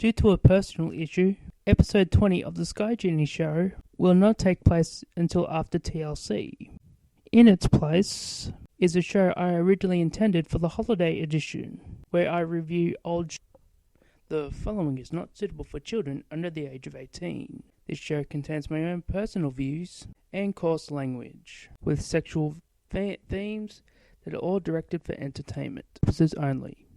Due to a personal issue, episode 20 of the Sky Genie Show will not take place until after TLC. In its place is a show I originally intended for the holiday edition, where I review old The following is not suitable for children under the age of 18. This show contains my own personal views and coarse language, with sexual themes that are all directed for entertainment purposes only.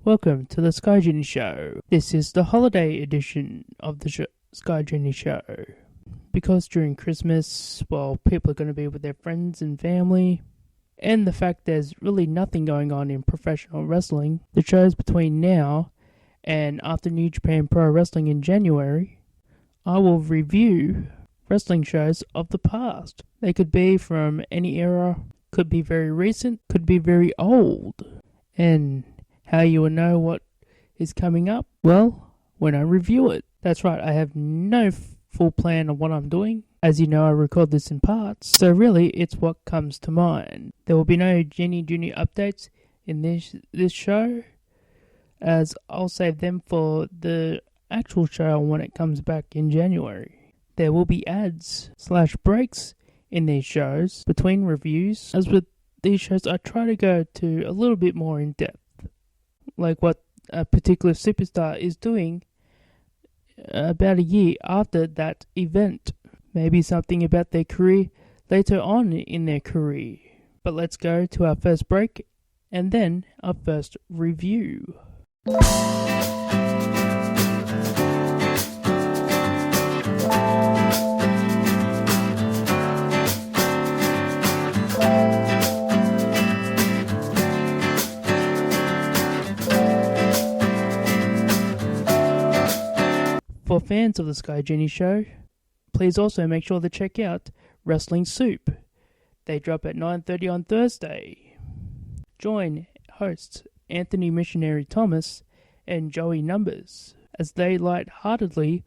Welcome to the Sky Genie Show. This is the holiday edition of the Sky Genie Show. Because during Christmas, people are going to be with their friends and family, and the fact there's really nothing going on in professional wrestling, the shows between now and after New Japan Pro Wrestling in January, I will review wrestling shows of the past. They could be from any era, could be very recent, could be very old, and how you will know what is coming up? Well, when I review it. That's right, I have no full plan of what I'm doing. As you know, I record this in parts, so really it's what comes to mind. There will be no Genie Junior updates in this show, as I'll save them for the actual show when it comes back in January. There will be ads/breaks in these shows between reviews. As with these shows, I try to go to a little bit more in depth, like what a particular superstar is doing about a year after that event. Maybe something about their career later on in their career. But let's go to our first break and then our first review. For fans of the Sky Genie Show, please also make sure to check out Wrestling Soup. They drop at 9:30 on Thursday. Join hosts Anthony Missionary Thomas and Joey Numbers as they lightheartedly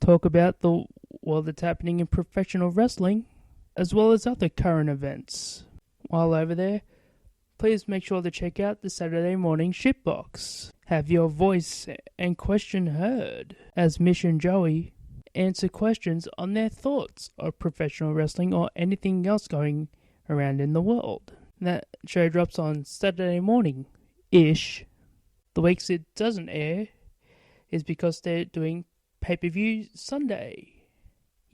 talk about the world that's happening in professional wrestling, as well as other current events. While over there, please make sure to check out the Saturday morning shitbox. Have your voice and question heard as Mish and Joey answer questions on their thoughts of professional wrestling or anything else going around in the world. That show drops on Saturday morning-ish. The weeks it doesn't air is because they're doing pay-per-view Sunday.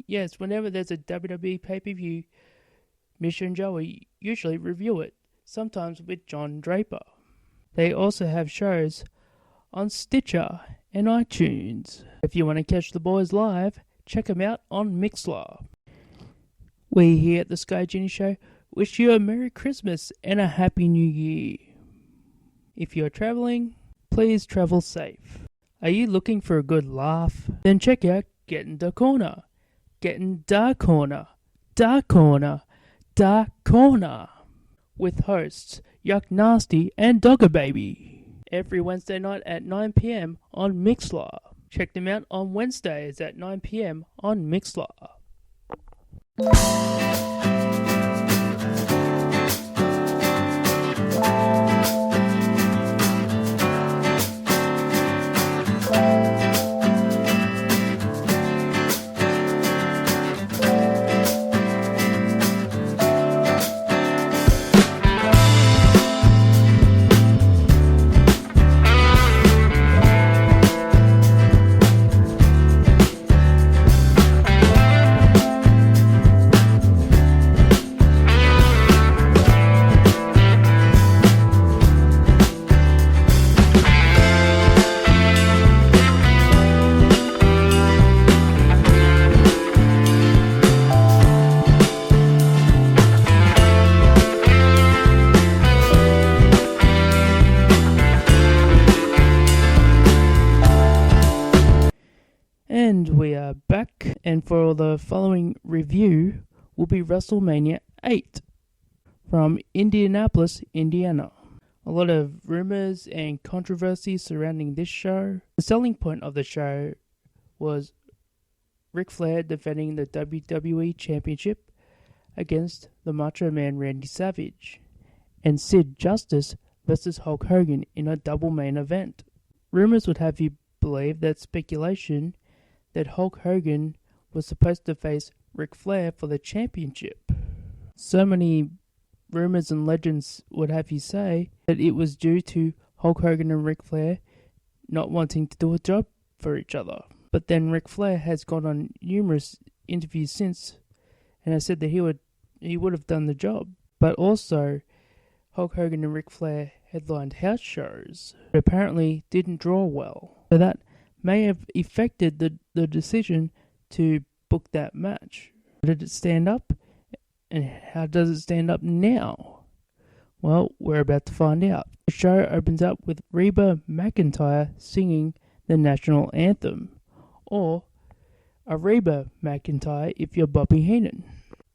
Yes, whenever there's a WWE pay-per-view, Mish and Joey usually review it, sometimes with John Draper. They also have shows on Stitcher and iTunes. If you want to catch the boys live, check them out on Mixlr. We here at the Sky Genie Show wish you a Merry Christmas and a Happy New Year. If you're traveling, please travel safe. Are you looking for a good laugh? Then check out Getting Da Corner. Getting Da Corner. Da Corner. Da Corner. With hosts Yuck Nasty and Dogger Baby. Every Wednesday night at 9 p.m. on Mixlr. Check them out on Wednesdays at 9 p.m. on Mixlr. And we are back, and for the following review will be WrestleMania 8 from Indianapolis, Indiana. A lot of rumors and controversy surrounding this show. The selling point of the show was Ric Flair defending the WWE Championship against the Macho Man Randy Savage, and Sid Justice versus Hulk Hogan in a double main event. Rumors would have you believe that speculation that Hulk Hogan was supposed to face Ric Flair for the championship. So many rumors and legends would have you say that it was due to Hulk Hogan and Ric Flair not wanting to do a job for each other. But then Ric Flair has gone on numerous interviews since and has said that he would have done the job. But also, Hulk Hogan and Ric Flair headlined house shows that apparently didn't draw well. So that may have affected the decision to book that match. Did it stand up? And how does it stand up now? Well, we're about to find out. The show opens up with Reba McEntire singing the national anthem, or Reba McEntire if you're Bobby Heenan.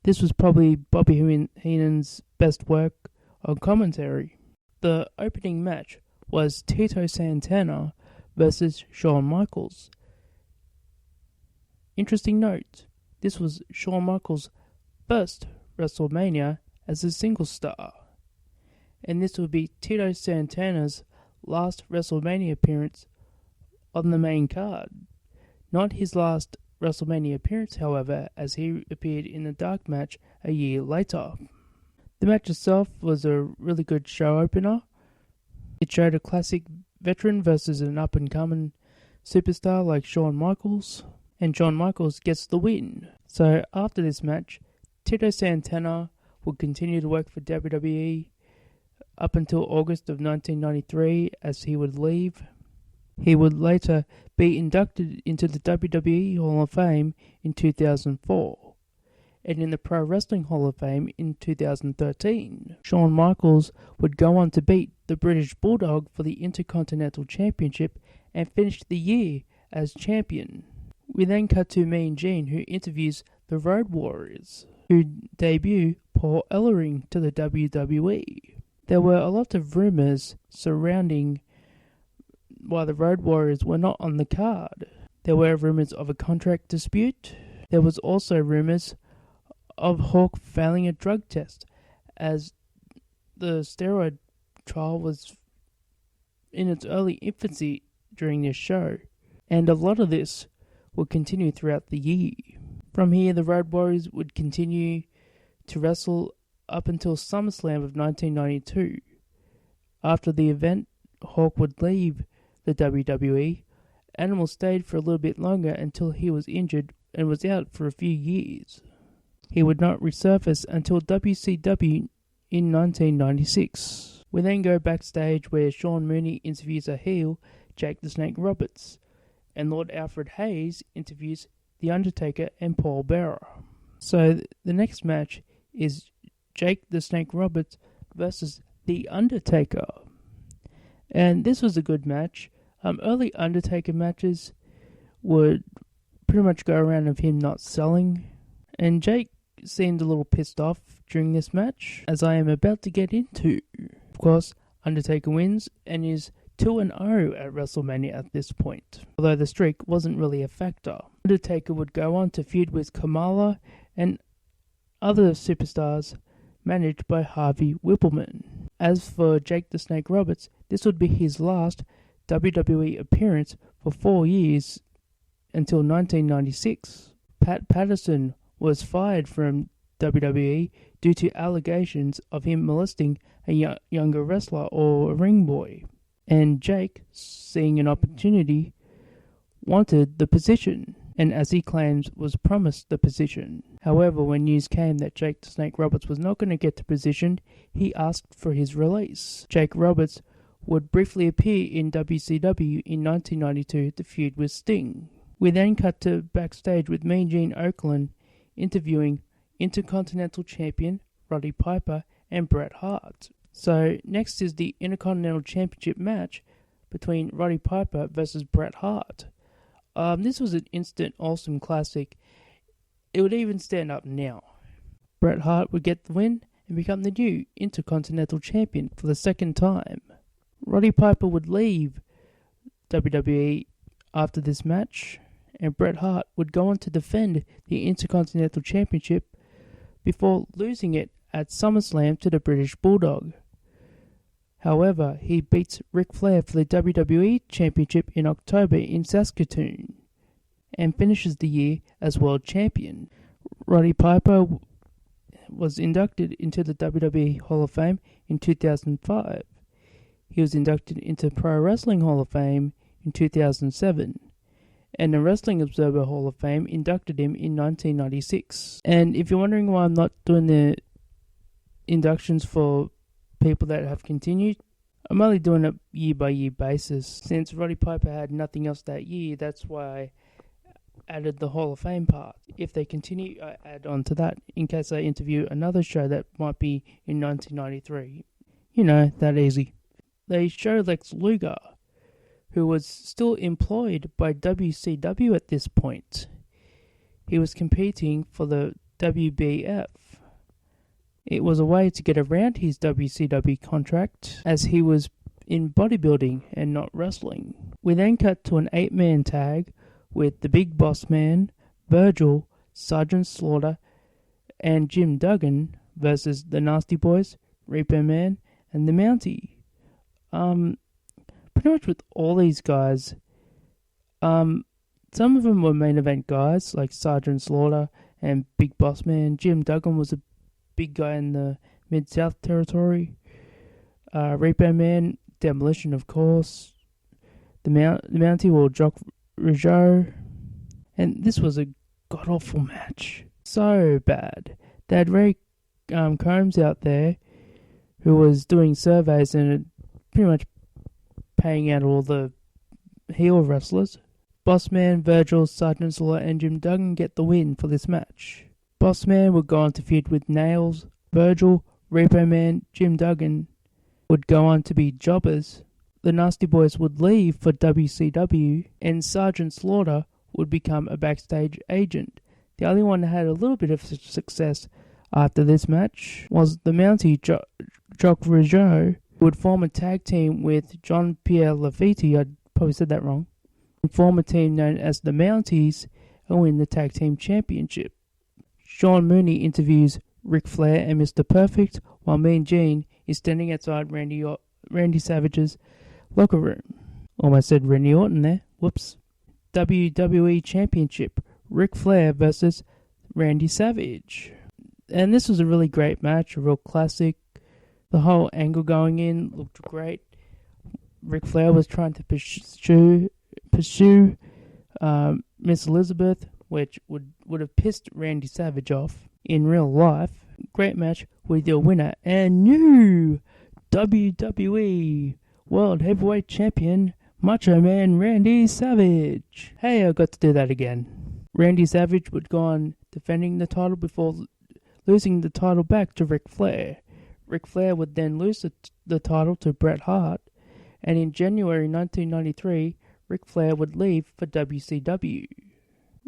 This was probably Bobby Heenan's best work on commentary. The opening match was Tito Santana versus Shawn Michaels. Interesting note, this was Shawn Michaels' first WrestleMania as a single star, and this would be Tito Santana's last WrestleMania appearance on the main card. Not his last WrestleMania appearance, however, as he appeared in the dark match a year later. The match itself was a really good show opener. It showed a classic veteran versus an up-and-coming superstar like Shawn Michaels, and Shawn Michaels gets the win. So after this match, Tito Santana would continue to work for WWE up until August of 1993 as he would leave. He would later be inducted into the WWE Hall of Fame in 2004 and in the Pro Wrestling Hall of Fame in 2013. Shawn Michaels would go on to beat the British Bulldog for the Intercontinental Championship and finish the year as champion. We then cut to Mean Gene, who interviews the Road Warriors, who debut Paul Ellering to the WWE. There were a lot of rumors surrounding why the Road Warriors were not on the card. There were rumors of a contract dispute. There was also rumors of Hawk failing a drug test, as the steroid trial was in its early infancy during this show, and a lot of this would continue throughout the year. From here, the Road Warriors would continue to wrestle up until SummerSlam of 1992. After the event, Hawk would leave the WWE. Animal stayed for a little bit longer until he was injured and was out for a few years. He would not resurface until WCW in 1996. We then go backstage where Sean Mooney interviews a heel, Jake the Snake Roberts, and Lord Alfred Hayes interviews The Undertaker and Paul Bearer. So the next match is Jake the Snake Roberts versus The Undertaker. And this was a good match. Early Undertaker matches would pretty much go around of him not selling, and Jake seemed a little pissed off during this match, as I am about to get into. Of course, Undertaker wins and is 2-0 at WrestleMania at this point, although the streak wasn't really a factor. Undertaker would go on to feud with Kamala and other superstars managed by Harvey Whippleman. As for Jake the Snake Roberts, this would be his last WWE appearance for 4 years until 1996. Pat Patterson was fired from WWE due to allegations of him molesting a younger wrestler or a ring boy. And Jake, seeing an opportunity, wanted the position, and as he claims, was promised the position. However, when news came that Jake the Snake Roberts was not going to get the position, he asked for his release. Jake Roberts would briefly appear in WCW in 1992 to feud with Sting. We then cut to backstage with Mean Gene Okerlund interviewing Intercontinental Champion Roddy Piper and Bret Hart. So next is the Intercontinental Championship match between Roddy Piper versus Bret Hart. This was an instant awesome classic. It would even stand up now. Bret Hart would get the win and become the new Intercontinental Champion for the second time. Roddy Piper would leave WWE after this match, and Bret Hart would go on to defend the Intercontinental Championship before losing it at SummerSlam to the British Bulldog. However, he beats Ric Flair for the WWE Championship in October in Saskatoon and finishes the year as World Champion. Roddy Piper was inducted into the WWE Hall of Fame in 2005. He was inducted into Pro Wrestling Hall of Fame in 2007. And the Wrestling Observer Hall of Fame inducted him in 1996. And if you're wondering why I'm not doing the inductions for people that have continued, I'm only doing it year-by-year basis. Since Roddy Piper had nothing else that year, that's why I added the Hall of Fame part. If they continue, I add on to that in case I interview another show that might be in 1993. You know, that easy. They show Lex Luger, who was still employed by WCW at this point. He was competing for the WBF. It was a way to get around his WCW contract, as he was in bodybuilding and not wrestling. We then cut to an 8-man tag with the Big Boss Man, Virgil, Sergeant Slaughter, and Jim Duggan versus the Nasty Boys, Repo Man, and the Mountie. Pretty much with all these guys, some of them were main event guys like Sergeant Slaughter and Big Boss Man. Jim Duggan was a big guy in the Mid-South territory. Repo Man, Demolition, of course. The Mountie will Jock Rougeau. And this was a god-awful match. So bad. They had Ray Combs out there who was doing surveys and pretty much paying out all the heel wrestlers. Bossman, Virgil, Sergeant Slaughter, and Jim Duggan get the win for this match. Bossman would go on to feud with Nails. Virgil, Repo Man, Jim Duggan would go on to be jobbers. The Nasty Boys would leave for WCW, and Sergeant Slaughter would become a backstage agent. The only one that had a little bit of success after this match was the Mountie, Jock Rougeau, who would form a tag team with John Pierre Lafitte, I probably said that wrong, and form a team known as the Mounties and win the tag team championship. Sean Mooney interviews Ric Flair and Mr. Perfect, while Mean Gene is standing outside Randy Savage's locker room. Almost said Randy Orton there. Whoops. WWE Championship. Ric Flair versus Randy Savage. And this was a really great match, a real classic. The whole angle going in looked great. Ric Flair was trying to pursue Miss Elizabeth, which would have pissed Randy Savage off in real life. Great match with your winner and new WWE World Heavyweight Champion, Macho Man Randy Savage. Hey, I got to do that again. Randy Savage would go on defending the title before losing the title back to Ric Flair. Ric Flair would then lose the title to Bret Hart, and in January 1993, Ric Flair would leave for WCW.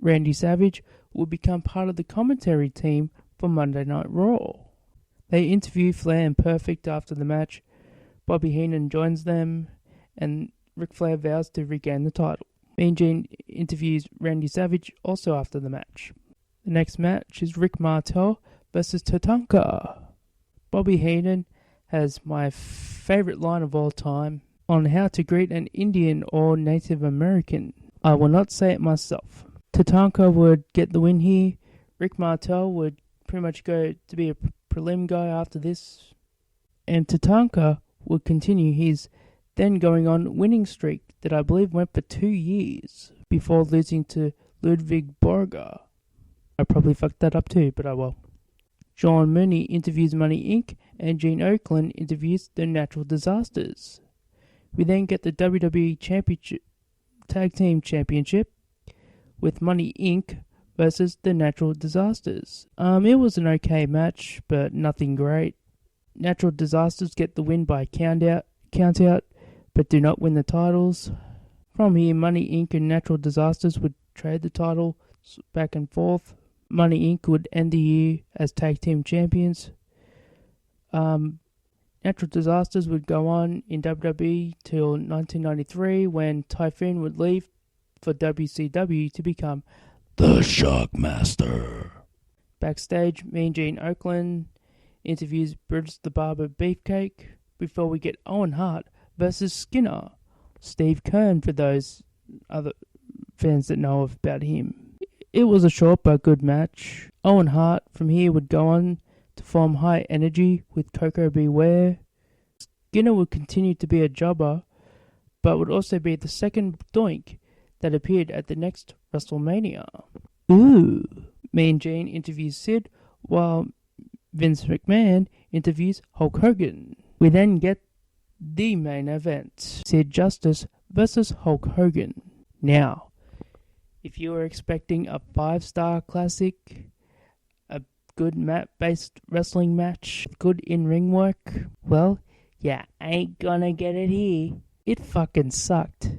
Randy Savage would become part of the commentary team for Monday Night Raw. They interview Flair and Perfect after the match. Bobby Heenan joins them, and Ric Flair vows to regain the title. Mean Gene interviews Randy Savage also after the match. The next match is Rick Martel versus Tatanka. Bobby Heenan has my favourite line of all time on how to greet an Indian or Native American. I will not say it myself. Tatanka would get the win here. Rick Martel would pretty much go to be a prelim guy after this. And Tatanka would continue his then going on winning streak that I believe went for 2 years before losing to Ludwig Borger. I probably fucked that up too, but I will. Sean Mooney interviews Money Inc. and Gene Okerlund interviews the Natural Disasters. We then get the WWE Championship Tag Team Championship with Money Inc. versus the Natural Disasters. It was an okay match, but nothing great. Natural Disasters get the win by count out, but do not win the titles. From here, Money Inc. and Natural Disasters would trade the title back and forth. Money Inc. would end the year as tag team champions. Natural Disasters would go on in WWE till 1993 when Typhoon would leave for WCW to become the Shockmaster. Backstage, Mean Gene Oakland interviews Brutus the Barber Beefcake before we get Owen Hart versus Skinner. Steve Kern for those other fans that know about him. It was a short but good match. Owen Hart from here would go on to form High Energy with Coco Beware. Skinner would continue to be a jobber, but would also be the second Doink that appeared at the next WrestleMania. Ooh! Mean Gene interviews Sid, while Vince McMahon interviews Hulk Hogan. We then get the main event, Sid Justice versus Hulk Hogan. Now, if you were expecting a 5-star classic, a good mat-based wrestling match, good in-ring work, well, yeah, ain't gonna get it here. It fucking sucked.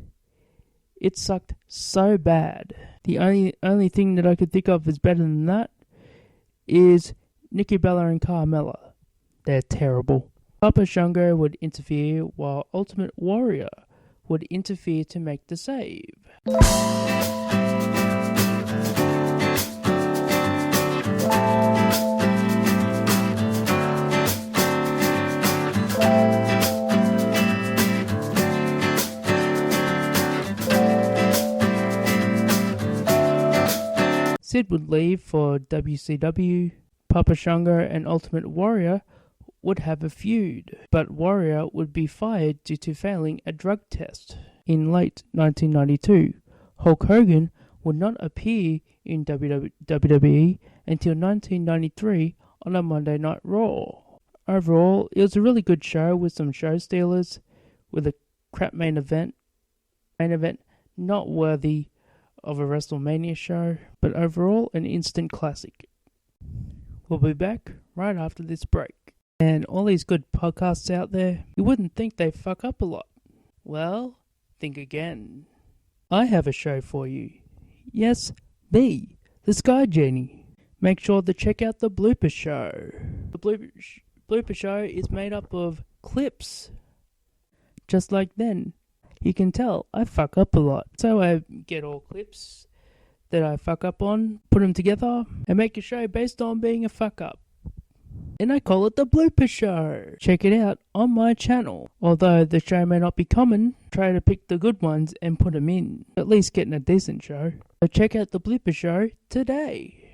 It sucked so bad. The only thing that I could think of is better than that is Nikki Bella and Carmella. They're terrible. Papa Shango would interfere while Ultimate Warrior would interfere to make the save. Sid would leave for WCW. Papa Shango and Ultimate Warrior would have a feud, but Warrior would be fired due to failing a drug test. In late 1992, Hulk Hogan would not appear in WWE until 1993 on a Monday Night Raw. Overall, it was a really good show with some show stealers, with a crap main event not worthy of a WrestleMania show, but overall an instant classic. We'll be back right after this break. And all these good podcasts out there, you wouldn't think they fuck up a lot. Well, think again. I have a show for you. Yes, the Sky Genie. Make sure to check out the Blooper Show. The Blooper Show is made up of clips. Just like then. You can tell I fuck up a lot. So I get all clips that I fuck up on, put them together, and make a show based on being a fuck up. And I call it the Blooper Show. Check it out on my channel. Although the show may not be common, try to pick the good ones and put them in. At least getting a decent show. So check out the Blooper Show today.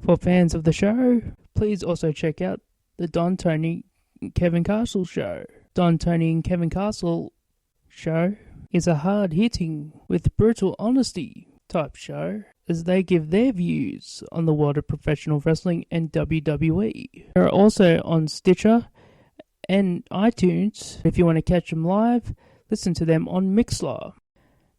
For fans of the show, please also check out the Don, Tony, Kevin Castle Show. Don, Tony and Kevin Castle Show is a hard-hitting, with brutal honesty type show, as they give their views on the world of professional wrestling and WWE. They're also on Stitcher and iTunes. If you want to catch them live, listen to them on Mixlr.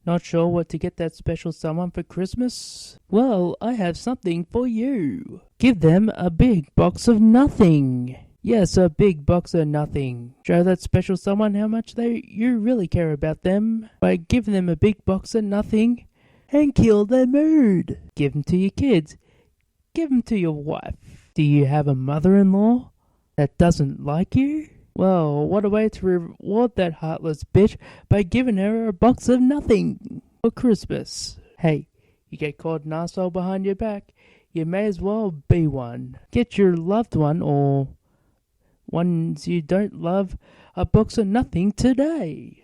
Not sure what to get that special someone for Christmas? Well, I have something for you. Give them a big box of nothing. Yes, a big box of nothing. Show that special someone how much you really care about them by giving them a big box of nothing and kill their mood. Give them to your kids. Give them to your wife. Do you have a mother-in-law that doesn't like you? Well, what a way to reward that heartless bitch by giving her a box of nothing for Christmas. Hey, you get called an arsehole behind your back, you may as well be one. Get your loved one or ones you don't love a box of nothing today.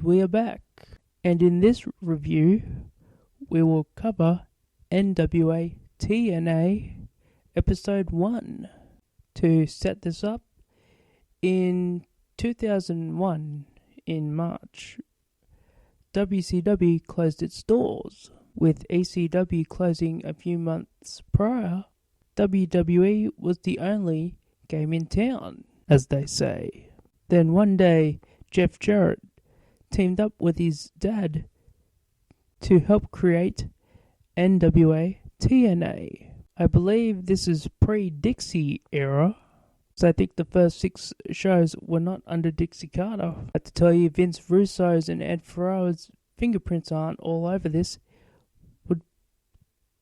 we are back. And in this review, we will cover NWA TNA Episode 1. To set this up, in 2001, in March, WCW closed its doors. With ECW closing a few months prior, WWE was the only game in town, as they say. Then one day, Jeff Jarrett teamed up with his dad to help create NWA TNA. I believe this is pre-Dixie era, so I think the first 6 shows were not under Dixie Carter. I have to tell you, Vince Russo's and Ed Ferrara's fingerprints aren't all over this.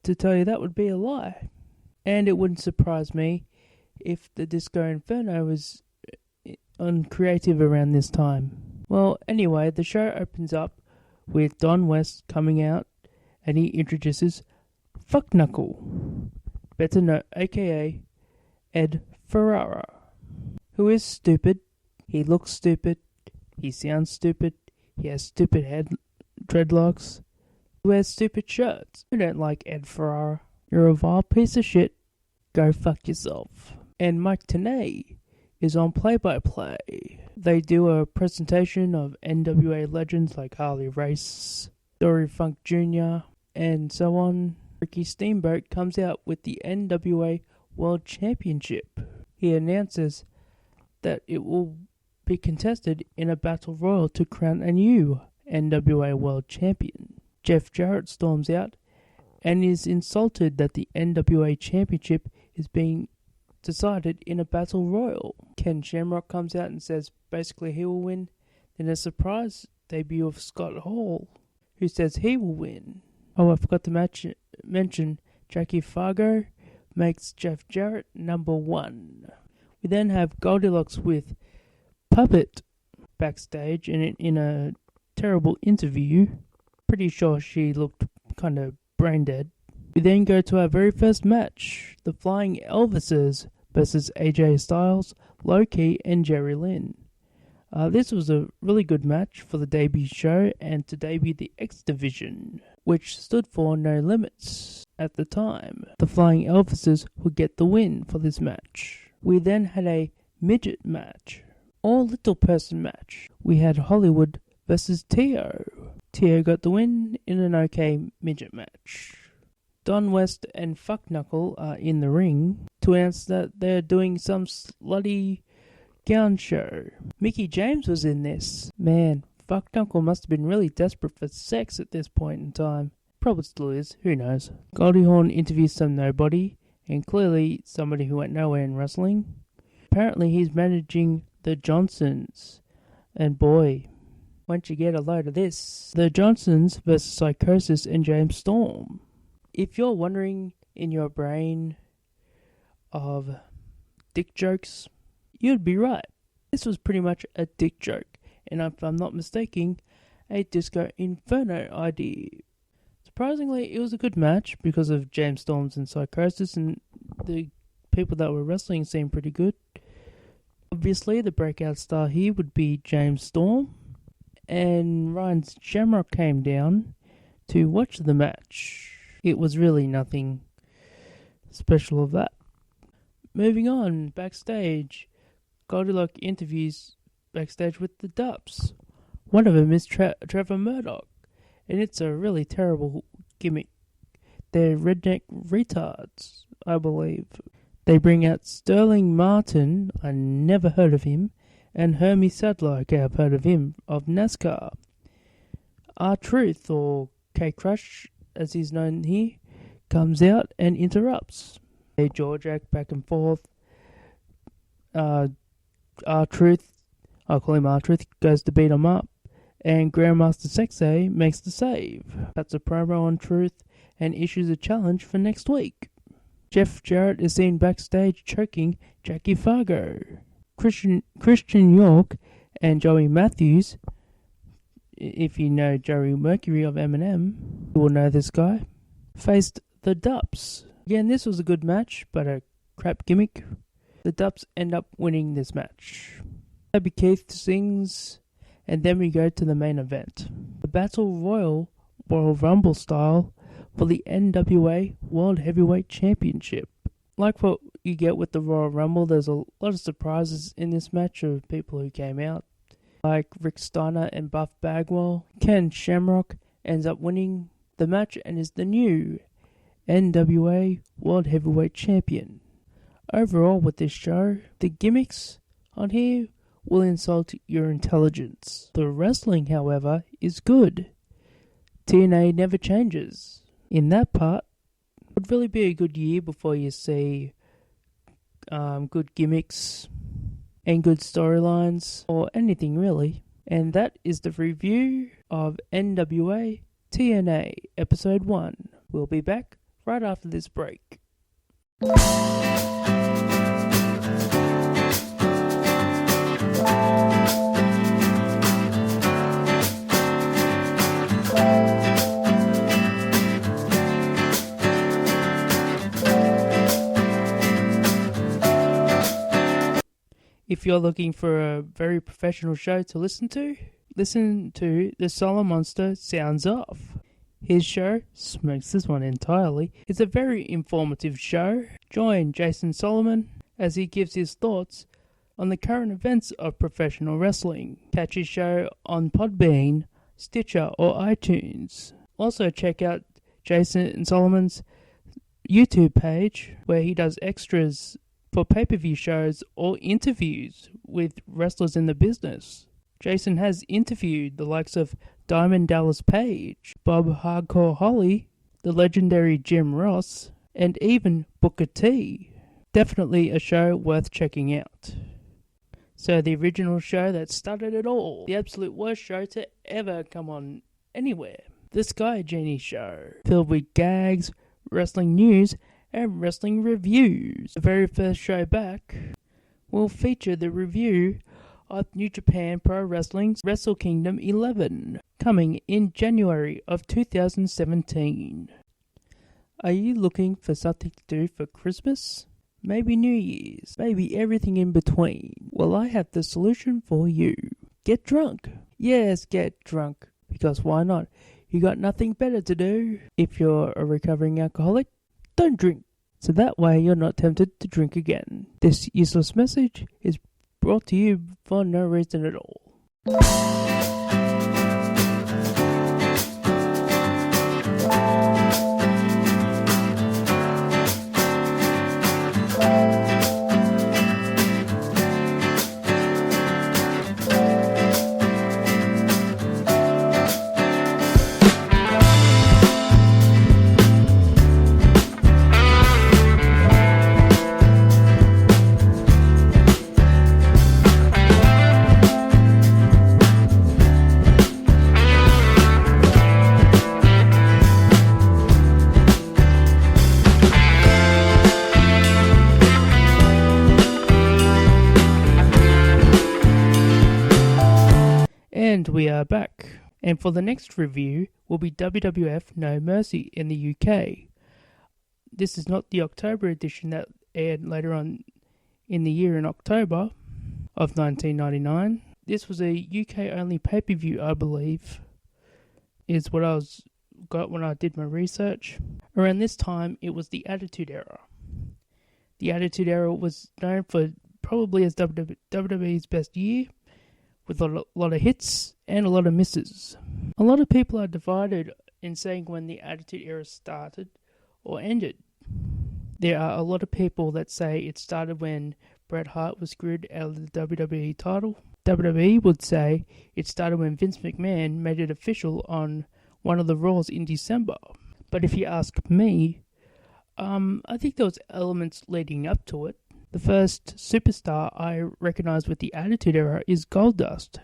To tell you that would be a lie. And it wouldn't surprise me if the Disco Inferno was uncreative around this time. Well, anyway, the show opens up with Don West coming out, and he introduces Fuck Knuckle, better known aka Ed Ferrara, who is stupid. He looks stupid. He sounds stupid. He has stupid head dreadlocks. He wears stupid shirts. I don't like Ed Ferrara. You're a vile piece of shit. Go fuck yourself. And Mike Tenay is on play-by-play. They do a presentation of NWA legends like Harley Race, Dory Funk Jr., and so on. Ricky Steamboat comes out with the NWA World Championship. He announces that it will be contested in a battle royal to crown a new NWA World Champion. Jeff Jarrett storms out and is insulted that the NWA Championship is being decided in a battle royal. Ken Shamrock comes out and says basically he will win. Then a surprise debut of Scott Hall, who says he will win. Oh, I forgot to mention Jackie Fargo makes Jeff Jarrett number 1. We then have Goldilocks with Puppet backstage and in a terrible interview. Pretty sure she looked kind of brain dead. We then go to our very first match, the Flying Elvises versus AJ Styles, Low-Key, and Jerry Lynn. This was a really good match for the debut show and to debut the X Division, which stood for No Limits at the time. The Flying Elvises would get the win for this match. We then had a midget match, or little person match. We had Hollywood versus Tio. Tio got the win in an okay midget match. Don West and Fuck Knuckle are in the ring to announce that they're doing some slutty gown show. Mickey James was in this. Man, Fuck Knuckle must have been really desperate for sex at this point in time. Probably still is, who knows. Goldie Hawn interviews some nobody, and clearly somebody who went nowhere in wrestling. Apparently he's managing the Johnsons, and boy, once you get a load of this, the Johnsons versus Psychosis and James Storm. If you're wondering in your brain of dick jokes, you'd be right. This was pretty much a dick joke, and if I'm not mistaken, a Disco Inferno idea. Surprisingly, it was a good match because of James Storm's and Psychosis, and the people that were wrestling seemed pretty good. Obviously, the breakout star here would be James Storm, and Ryan Shamrock came down to watch the match. It was really nothing special of that. Moving on, backstage, Goldilocks interviews backstage with the Dupps. One of them is Trevor Murdoch, and it's a really terrible gimmick. They're redneck retards, I believe. They bring out Sterling Martin, I never heard of him, and Hermie Sadler, okay, I've heard of him, of NASCAR. R-Truth, or K-Crush, as he's known here, comes out and interrupts. They jaw-jack back and forth. R-Truth, I'll call him R-Truth, goes to beat him up, and Grandmaster Sexay makes the save. That's a promo on Truth and issues a challenge for next week. Jeff Jarrett is seen backstage choking Jackie Fargo. Christian York and Joey Matthews, if you know Joey Mercury of Eminem, you will know this guy, faced the Dupps. Again, this was a good match, but a crap gimmick. The Dupps end up winning this match. Toby Keith sings, and then we go to the main event. The Battle Royal Rumble style for the NWA World Heavyweight Championship. Like what you get with the Royal Rumble, there's a lot of surprises in this match of people who came out. Like Rick Steiner and Buff Bagwell. Ken Shamrock ends up winning the match and is the new NWA World Heavyweight Champion. Overall with this show, the gimmicks on here will insult your intelligence. The wrestling, however, is good. TNA never changes. In that part, it would really be a good year before you see good gimmicks and good storylines, or anything really. And that is the review of NWA TNA Episode 1. We'll be back right after this break. If you're looking for a very professional show to listen to The Solar Monster Sounds Off. His show smokes this one entirely. It's a very informative show. Join Jason Solomon as he gives his thoughts on the current events of professional wrestling. Catch his show on Podbean, Stitcher or iTunes. Also check out Jason Solomon's YouTube page where he does extras for pay-per-view shows or interviews with wrestlers in the business. Jason has interviewed the likes of Diamond Dallas Page, Bob Hardcore Holly, the legendary Jim Ross, and even Booker T. Definitely a show worth checking out. So the original show that started it all, the absolute worst show to ever come on anywhere, the Sky Genie Show, filled with gags, wrestling news, and wrestling reviews. The very first show back will feature the review of New Japan Pro Wrestling's Wrestle Kingdom 11, coming in January of 2017. Are you looking for something to do for Christmas? Maybe New Year's? Maybe everything in between? Well, I have the solution for you. Get drunk. Yes, get drunk. Because why not? You got nothing better to do. If you're a recovering alcoholic, don't drink. So that way you're not tempted to drink again. This useless message is brought to you for no reason at all. And we are back. And for the next review will be WWF No Mercy in the UK. This is not the October edition that aired later on in the year in October of 1999. This was a UK only pay-per-view, I believe, is what I got when I did my research. Around this time, it was the Attitude Era. The Attitude Era was known for probably as WWE's best year, with a lot of hits and a lot of misses. A lot of people are divided in saying when the Attitude Era started or ended. There are a lot of people that say it started when Bret Hart was screwed out of the WWE title. WWE would say it started when Vince McMahon made it official on one of the Raws in December. But if you ask me, I think there was elements leading up to it. The first superstar I recognize with the Attitude Era is Goldust.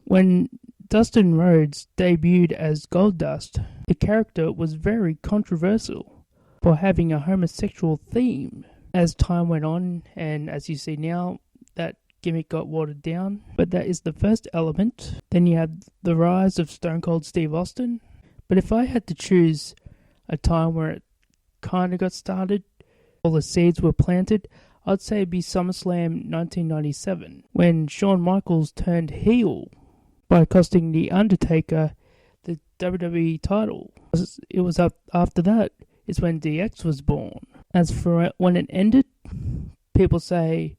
When Dustin Rhodes debuted as Goldust, the character was very controversial for having a homosexual theme. As time went on, and as you see now, that gimmick got watered down. But that is the first element. Then you had the rise of Stone Cold Steve Austin. But if I had to choose a time where it kind of got started, all the seeds were planted, I'd say it'd be SummerSlam 1997, when Shawn Michaels turned heel by costing The Undertaker the WWE title. It was up after that is when DX was born. As for when it ended, people say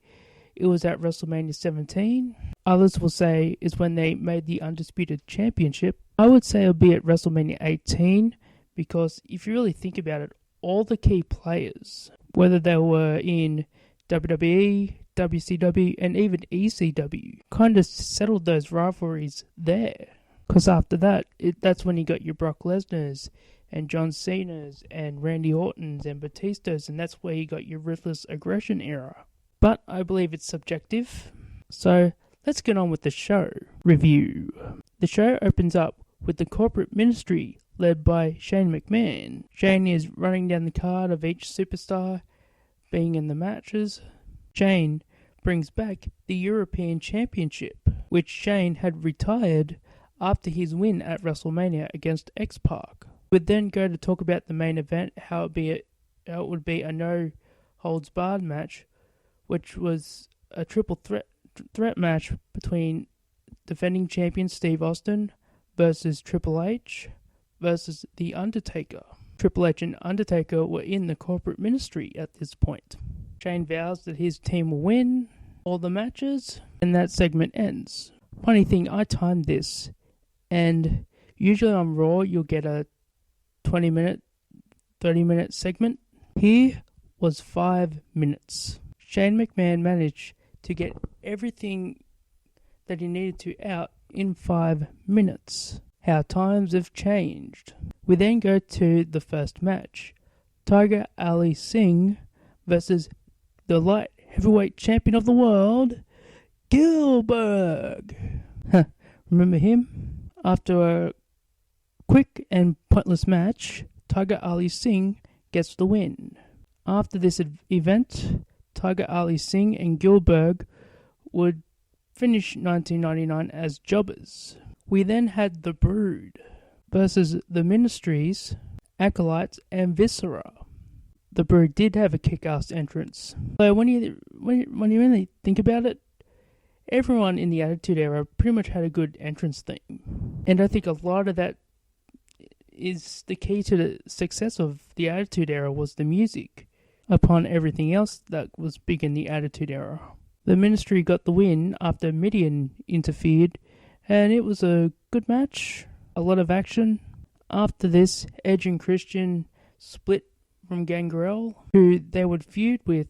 it was at WrestleMania 17. Others will say it's when they made the Undisputed Championship. I would say it'll be at WrestleMania 18, because if you really think about it, all the key players, whether they were in WWE, WCW, and even ECW, kind of settled those rivalries there. Because after that, that's when you got your Brock Lesnar's and John Cena's and Randy Orton's and Batista's, and that's where you got your Ruthless Aggression era. But I believe it's subjective. So let's get on with the show review. The show opens up with the corporate ministry led by Shane McMahon. Shane is running down the card of each superstar being in the matches. Shane brings back the European Championship, which Shane had retired after his win at WrestleMania against X-Pac. We'd then go to talk about the main event, how it would be a no-holds-barred match, which was a triple threat match between defending champion Steve Austin versus Triple H versus The Undertaker. Triple H and Undertaker were in the corporate ministry at this point. Shane vows that his team will win all the matches, and that segment ends. Funny thing, I timed this, and usually on Raw you'll get a 20-minute, 30-minute segment. Here was 5 minutes. Shane McMahon managed to get everything that he needed to out in 5 minutes. How times have changed. We then go to the first match. Tiger Ali Singh versus the light heavyweight champion of the world, Gilbert. Remember him? After a quick and pointless match, Tiger Ali Singh gets the win. After this event, Tiger Ali Singh and Gilbert would finish 1999 as jobbers. We then had The Brood versus The Ministries, Acolytes, and Viscera. The Brood did have a kick-ass entrance. So when you really think about it, everyone in the Attitude Era pretty much had a good entrance theme. And I think a lot of that is the key to the success of the Attitude Era was the music, upon everything else that was big in the Attitude Era. The Ministry got the win after Mideon interfered, and it was a good match, a lot of action. After this, Edge and Christian split from Gangrel, who they would feud with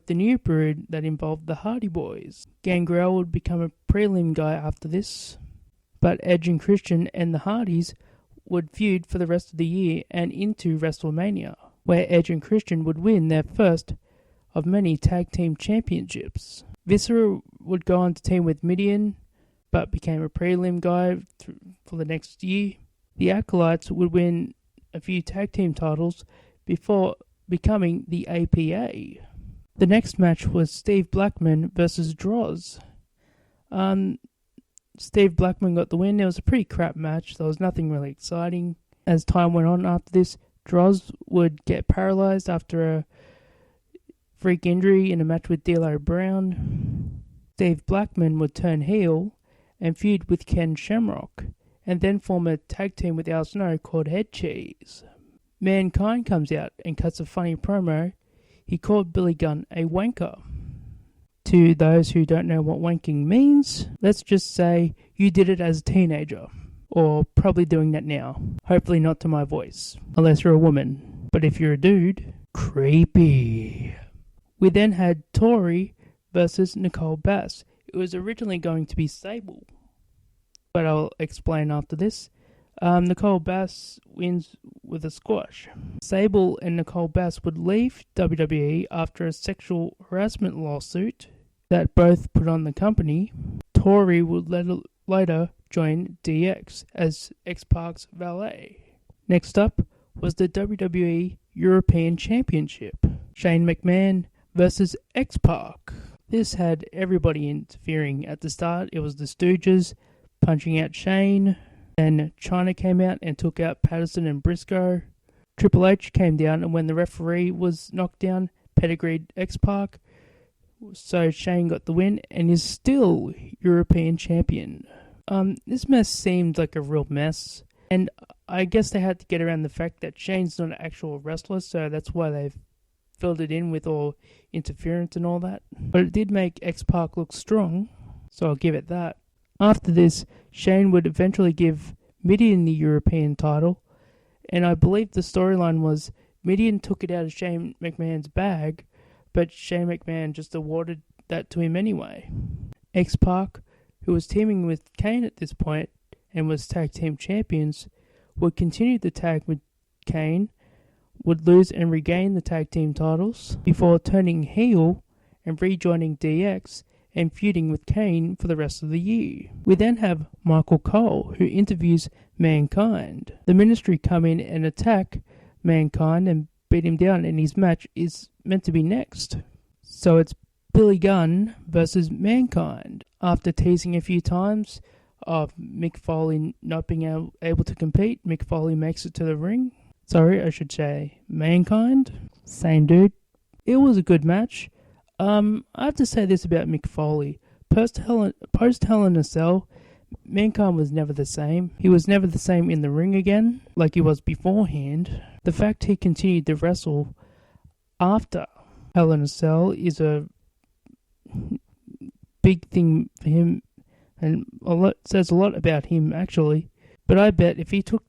the new Brood that involved the Hardy Boys. Gangrel would become a prelim guy after this, but Edge and Christian and the Hardys would feud for the rest of the year and into WrestleMania, where Edge and Christian would win their first of many tag team championships. Viscera would go on to team with Mideon, but became a prelim guy for the next year. The Acolytes would win a few tag team titles before becoming the APA. The next match was Steve Blackman versus Droz. Steve Blackman got the win. It was a pretty crap match. There was nothing really exciting. As time went on after this, Droz would get paralyzed after a freak injury in a match with D'Lo Brown. Steve Blackman would turn heel and feud with Ken Shamrock, and then form a tag team with Al Snow called Head Cheese. Mankind comes out and cuts a funny promo. He called Billy Gunn a wanker. To those who don't know what wanking means, let's just say you did it as a teenager, or probably doing that now. Hopefully not to my voice, unless you're a woman. But if you're a dude, creepy. We then had Tori versus Nicole Bass. It was originally going to be Sable, but I'll explain after this. Nicole Bass wins with a squash. Sable and Nicole Bass would leave WWE after a sexual harassment lawsuit that both put on the company. Tori would later join DX as X-Pac's valet. Next up was the WWE European Championship. Shane McMahon versus X-Pac. This had everybody interfering at the start. It was the Stooges punching out Shane. Then Chyna came out and took out Patterson and Briscoe. Triple H came down, and when the referee was knocked down, pedigreed X-Pac. So Shane got the win and is still European champion. This mess seemed like a real mess, and I guess they had to get around the fact that Shane's not an actual wrestler, so that's why they've filled it in with all interference and all that. But it did make X-Pac look strong, so I'll give it that. After this, Shane would eventually give Mideon the European title, and I believe the storyline was Mideon took it out of Shane McMahon's bag, but Shane McMahon just awarded that to him anyway. X-Pac, who was teaming with Kane at this point and was tag team champions, would continue the tag with Kane, would lose and regain the tag team titles before turning heel and rejoining DX and feuding with Kane for the rest of the year. We then have Michael Cole, who interviews Mankind. The Ministry come in and attack Mankind and beat him down, and his match is meant to be next. So it's Billy Gunn versus Mankind. After teasing a few times of Mick Foley not being able to compete, Mick Foley makes it to the ring. Sorry, I should say Mankind. Same dude. It was a good match. I have to say this about Mick Foley. Post Hell in a Cell, Mankind was never the same. He was never the same in the ring again, like he was beforehand. The fact he continued to wrestle after Hell in a Cell is a big thing for him, and says a lot about him, actually. But I bet if he took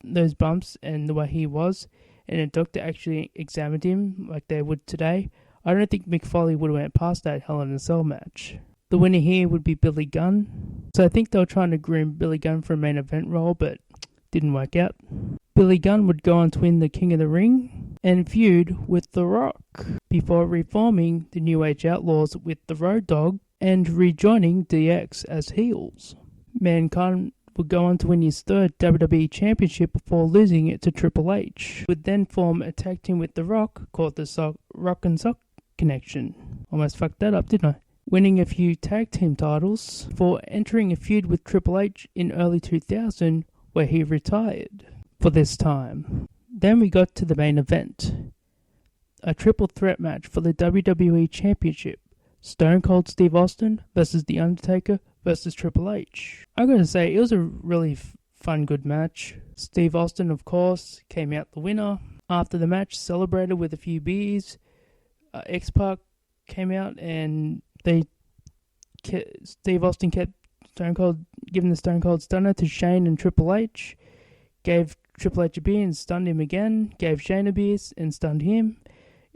those bumps and the way he was, and a doctor actually examined him like they would today, I don't think Mick Foley would have went past that Hell in a Cell match. The winner here would be Billy Gunn. So I think they were trying to groom Billy Gunn for a main event role, but didn't work out. Billy Gunn would go on to win the King of the Ring and feud with The Rock before reforming the New Age Outlaws with the Road Dogg and rejoining DX as heels. Mankind would go on to win his third WWE Championship before losing it to Triple H. Would then form a tag team with The Rock called the Rock and Sock Connection. Almost fucked that up, didn't I? Winning a few tag team titles for entering a feud with Triple H in early 2000 where he retired for this time. Then we got to the main event. A triple threat match for the WWE Championship. Stone Cold Steve Austin versus The Undertaker versus Triple H. I gotta say, it was a really fun, good match. Steve Austin, of course, came out the winner. After the match, celebrated with a few beers. X-Pac came out and Steve Austin kept giving the Stone Cold Stunner to Shane and Triple H. Gave Triple H a beer and stunned him again. Gave Shane a beer and stunned him.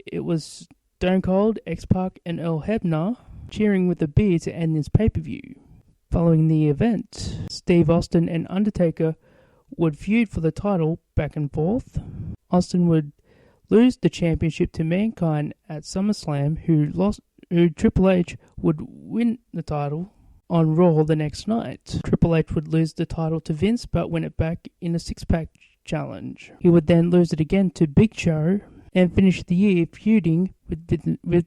It was Stone Cold, X-Pac and Earl Hebner cheering with a beer to end this pay-per-view. Following the event, Steve Austin and Undertaker would feud for the title back and forth. Austin would lose the championship to Mankind at SummerSlam, who Triple H would win the title on Raw the next night. Triple H would lose the title to Vince, but win it back in a six-pack challenge. He would then lose it again to Big Show and finish the year feuding with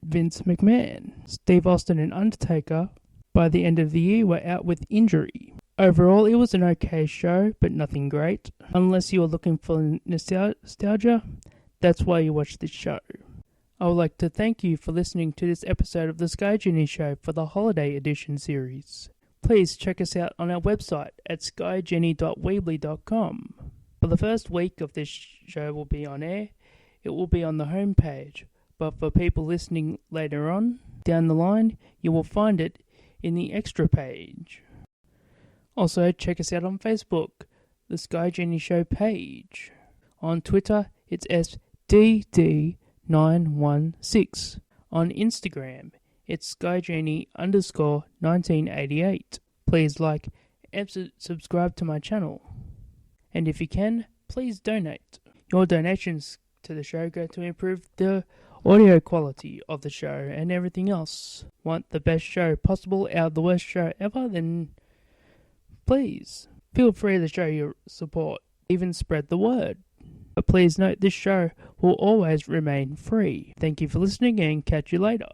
Vince McMahon. Steve Austin and Undertaker, by the end of the year, were out with injury. Overall, it was an okay show, but nothing great. Unless you are looking for nostalgia, that's why you watch this show. I would like to thank you for listening to this episode of the Sky Genie Show for the Holiday Edition series. Please check us out on our website at skygenie.weebly.com. For the first week of this show will be on air, it will be on the homepage, but for people listening later on, down the line, you will find it in the extra page. Also, check us out on Facebook, the Sky Genie Show page. On Twitter, it's SDD916. On Instagram, it's SkyGenie_1988. Please like and subscribe to my channel. And if you can, please donate. Your donations to the show go to improve the audio quality of the show and everything else. Want the best show possible out of the worst show ever? Then please feel free to show your support. Even spread the word. But please note, this show will always remain free. Thank you for listening and catch you later.